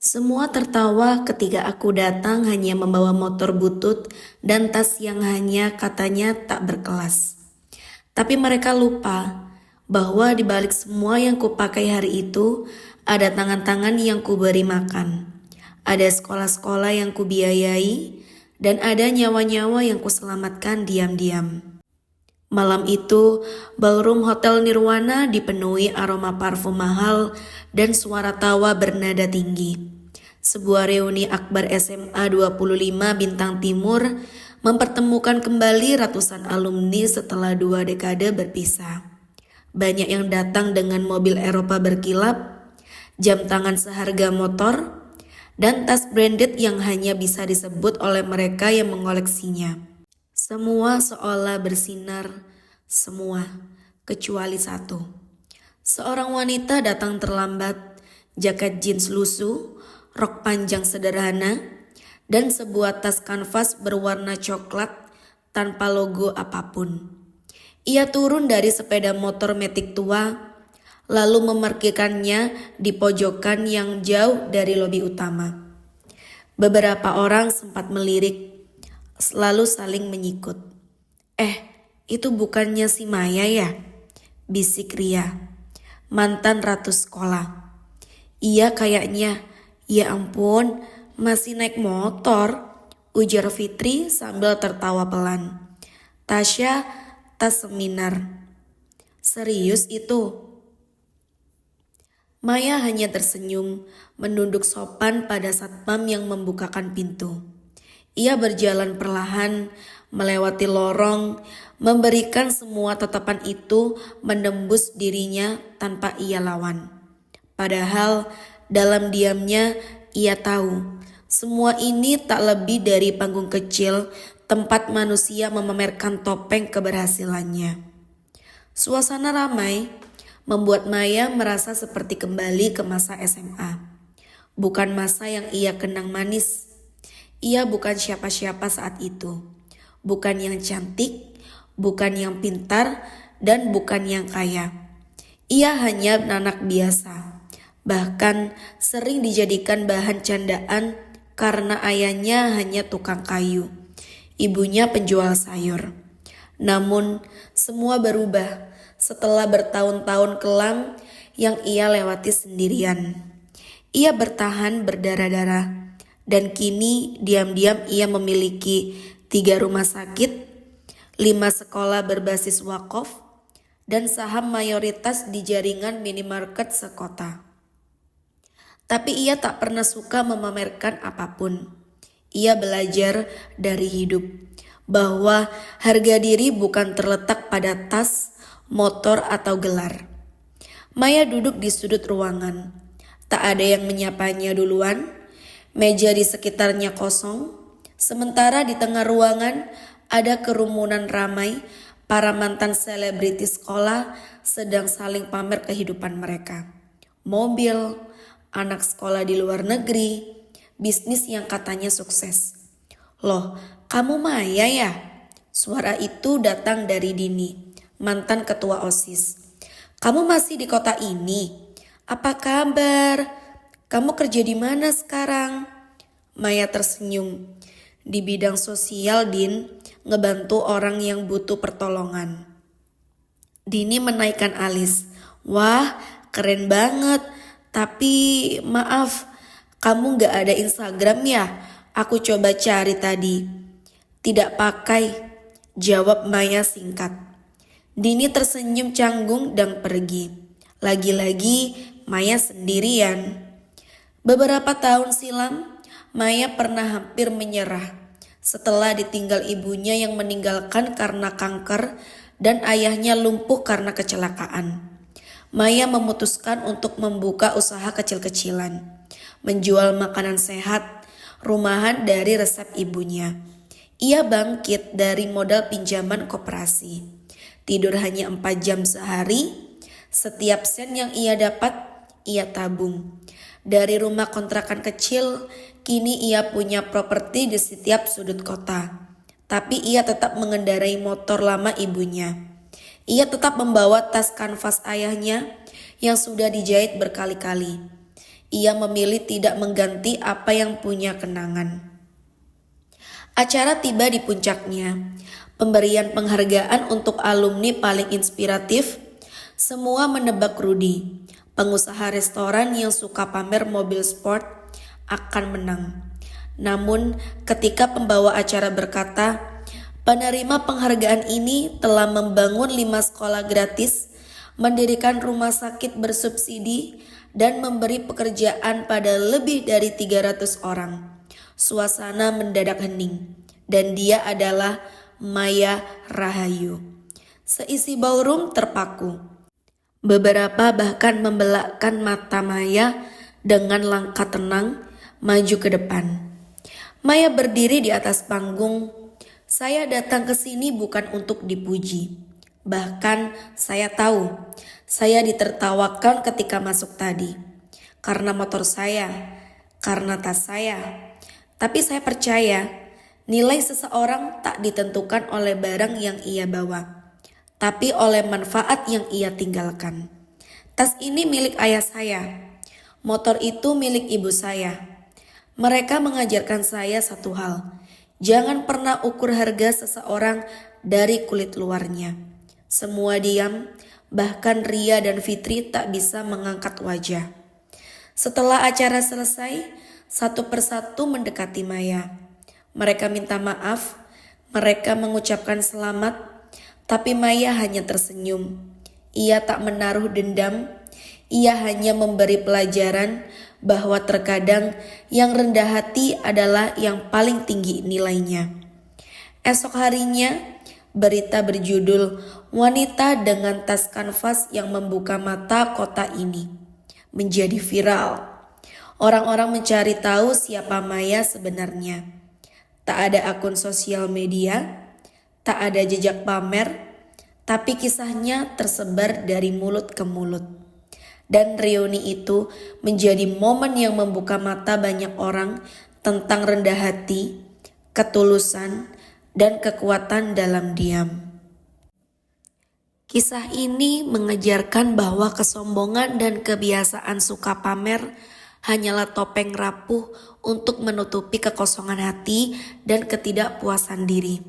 Semua tertawa ketika aku datang hanya membawa motor butut dan tas yang hanya katanya tak berkelas. Tapi mereka lupa bahwa di balik semua yang kupakai hari itu ada tangan-tangan yang kuberi makan. Ada sekolah-sekolah yang kubiayai dan ada nyawa-nyawa yang kuselamatkan diam-diam. Malam itu, ballroom Hotel Nirwana dipenuhi aroma parfum mahal dan suara tawa bernada tinggi. Sebuah reuni akbar SMA 25 Bintang Timur mempertemukan kembali ratusan alumni setelah 2 dekade berpisah. Banyak yang datang dengan mobil Eropa berkilap, jam tangan seharga motor, dan tas branded yang hanya bisa disebut oleh mereka yang mengoleksinya. Semua seolah bersinar, semua kecuali satu. Seorang wanita datang terlambat, jaket jeans lusuh, rok panjang sederhana, dan sebuah tas kanvas berwarna coklat tanpa logo apapun. Ia turun dari sepeda motor metik tua, lalu memarkirkannya di pojokan yang jauh dari lobi utama. Beberapa orang sempat melirik, lalu saling menyikut. Itu bukannya si Maya ya? Bisik Ria, mantan ratu sekolah. Iya kayaknya, ya ampun, masih naik motor, ujar Fitri sambil tertawa pelan. Tasya, tas seminar. Serius itu? Maya hanya tersenyum, menunduk sopan pada satpam yang membukakan pintu. Ia berjalan perlahan, melewati lorong, memberikan semua tatapan itu menembus dirinya tanpa ia lawan. Padahal dalam diamnya ia tahu, semua ini tak lebih dari panggung kecil tempat manusia memamerkan topeng keberhasilannya. Suasana ramai membuat Maya merasa seperti kembali ke masa SMA. Bukan masa yang ia kenang manis. Ia bukan siapa-siapa saat itu. Bukan yang cantik, bukan yang pintar, dan bukan yang kaya. Ia hanya anak biasa. Bahkan sering dijadikan bahan candaan karena ayahnya hanya tukang kayu. Ibunya penjual sayur. Namun semua berubah setelah bertahun-tahun kelam yang ia lewati sendirian. Ia bertahan berdarah-darah dan kini diam-diam ia memiliki 3 rumah sakit, 5 sekolah berbasis wakaf, dan saham mayoritas di jaringan minimarket sekota. Tapi ia tak pernah suka memamerkan apapun. Ia belajar dari hidup bahwa harga diri bukan terletak pada tas, motor, atau gelar. Maya duduk di sudut ruangan. Tak ada yang menyapanya duluan. Meja di sekitarnya kosong. Sementara di tengah ruangan ada kerumunan ramai. Para mantan selebriti sekolah sedang saling pamer kehidupan mereka. Mobil, anak sekolah di luar negeri, bisnis yang katanya sukses. Loh, kamu Maya ya? Suara itu datang dari Dini, mantan ketua OSIS. Kamu masih di kota ini? Apa kabar? Kamu kerja di mana sekarang? Maya tersenyum. Di bidang sosial, Din, ngebantu orang yang butuh pertolongan. Dini menaikkan alis. Wah, keren banget. Tapi maaf, kamu gak ada Instagram ya? Aku coba cari tadi. Tidak pakai, jawab Maya singkat. Dini tersenyum canggung dan pergi. Lagi-lagi Maya sendirian. Beberapa tahun silam, Maya pernah hampir menyerah setelah ditinggal ibunya yang meninggalkan karena kanker dan ayahnya lumpuh karena kecelakaan. Maya memutuskan untuk membuka usaha kecil-kecilan, menjual makanan sehat, rumahan dari resep ibunya. Ia bangkit dari modal pinjaman koperasi. Tidur hanya 4 jam sehari, setiap sen yang ia dapat, ia tabung. Dari rumah kontrakan kecil, kini ia punya properti di setiap sudut kota. Tapi ia tetap mengendarai motor lama ibunya. Ia tetap membawa tas kanvas ayahnya yang sudah dijahit berkali-kali. ia memilih tidak mengganti apa yang punya kenangan. Acara tiba di puncaknya. Pemberian penghargaan untuk alumni paling inspiratif. Semua menebak Rudy, pengusaha restoran yang suka pamer mobil sport, akan menang. Namun ketika pembawa acara berkata, penerima penghargaan ini telah membangun 5 sekolah gratis, mendirikan rumah sakit bersubsidi, dan memberi pekerjaan pada lebih dari 300 orang. Suasana mendadak hening, dan dia adalah Maya Rahayu. Seisi ballroom terpaku. Beberapa bahkan membelakkan mata Maya dengan langkah tenang maju ke depan. Maya berdiri di atas panggung. Saya datang ke sini bukan untuk dipuji. Bahkan saya tahu, saya ditertawakan ketika masuk tadi. Karena motor saya, karena tas saya. Tapi saya percaya, nilai seseorang tak ditentukan oleh barang yang ia bawa, tapi oleh manfaat yang ia tinggalkan. Tas ini milik ayah saya. Motor itu milik ibu saya. Mereka mengajarkan saya satu hal. Jangan pernah ukur harga seseorang dari kulit luarnya. Semua diam, bahkan Ria dan Fitri tak bisa mengangkat wajah. Setelah acara selesai, satu persatu mendekati Maya. Mereka minta maaf, mereka mengucapkan selamat, tapi Maya hanya tersenyum. Ia tak menaruh dendam, ia hanya memberi pelajaran bahwa terkadang yang rendah hati adalah yang paling tinggi nilainya. Esok harinya, berita berjudul "Wanita dengan Tas Kanvas yang Membuka Mata Kota Ini" menjadi viral. Orang-orang mencari tahu siapa Maya sebenarnya. Tak ada akun sosial media, tak ada jejak pamer, tapi kisahnya tersebar dari mulut ke mulut. Dan reuni itu menjadi momen yang membuka mata banyak orang tentang rendah hati, ketulusan, dan kekuatan dalam diam. Kisah ini mengajarkan bahwa kesombongan dan kebiasaan suka pamer hanyalah topeng rapuh untuk menutupi kekosongan hati dan ketidakpuasan diri.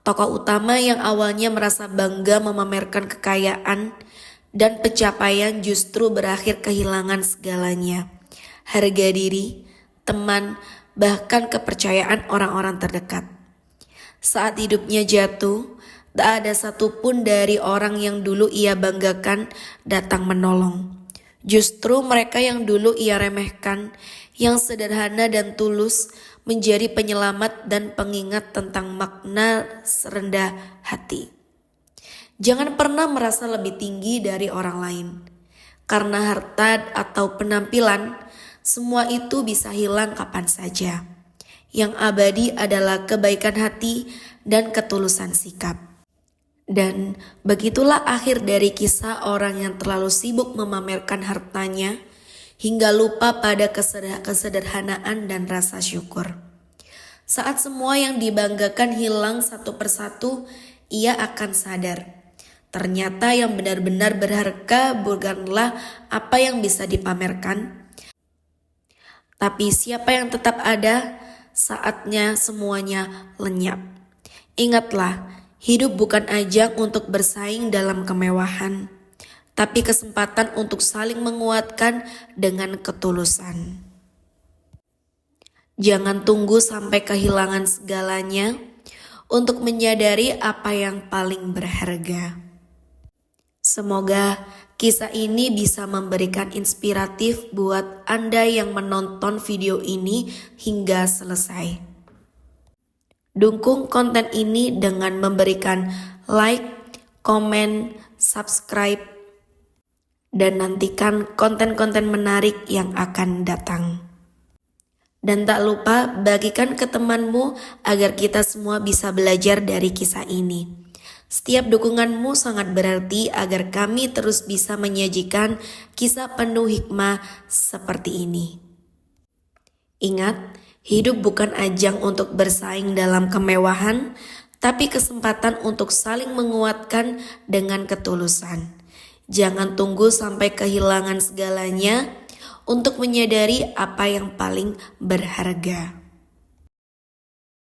Tokoh utama yang awalnya merasa bangga memamerkan kekayaan dan pencapaian justru berakhir kehilangan segalanya. Harga diri, teman, bahkan kepercayaan orang-orang terdekat. Saat hidupnya jatuh, tak ada satupun dari orang yang dulu ia banggakan datang menolong. Justru mereka yang dulu ia remehkan, yang sederhana dan tulus, menjadi penyelamat dan pengingat tentang makna serendah hati. Jangan pernah merasa lebih tinggi dari orang lain. Karena harta atau penampilan, semua itu bisa hilang kapan saja. Yang abadi adalah kebaikan hati dan ketulusan sikap. Dan begitulah akhir dari kisah orang yang terlalu sibuk memamerkan hartanya hingga lupa pada kesederhanaan dan rasa syukur. Saat semua yang dibanggakan hilang satu persatu, ia akan sadar. Ternyata yang benar-benar berharga bukanlah apa yang bisa dipamerkan, tapi siapa yang tetap ada saatnya semuanya lenyap. Ingatlah, hidup bukan ajang untuk bersaing dalam kemewahan, tapi kesempatan untuk saling menguatkan dengan ketulusan. Jangan tunggu sampai kehilangan segalanya untuk menyadari apa yang paling berharga. Semoga kisah ini bisa memberikan inspiratif buat Anda yang menonton video ini hingga selesai. Dukung konten ini dengan memberikan like, komen, subscribe, dan nantikan konten-konten menarik yang akan datang. Dan tak lupa bagikan ke temanmu agar kita semua bisa belajar dari kisah ini. Setiap dukunganmu sangat berarti agar kami terus bisa menyajikan kisah penuh hikmah seperti ini. Ingat, hidup bukan ajang untuk bersaing dalam kemewahan, tapi kesempatan untuk saling menguatkan dengan ketulusan. Jangan tunggu sampai kehilangan segalanya untuk menyadari apa yang paling berharga.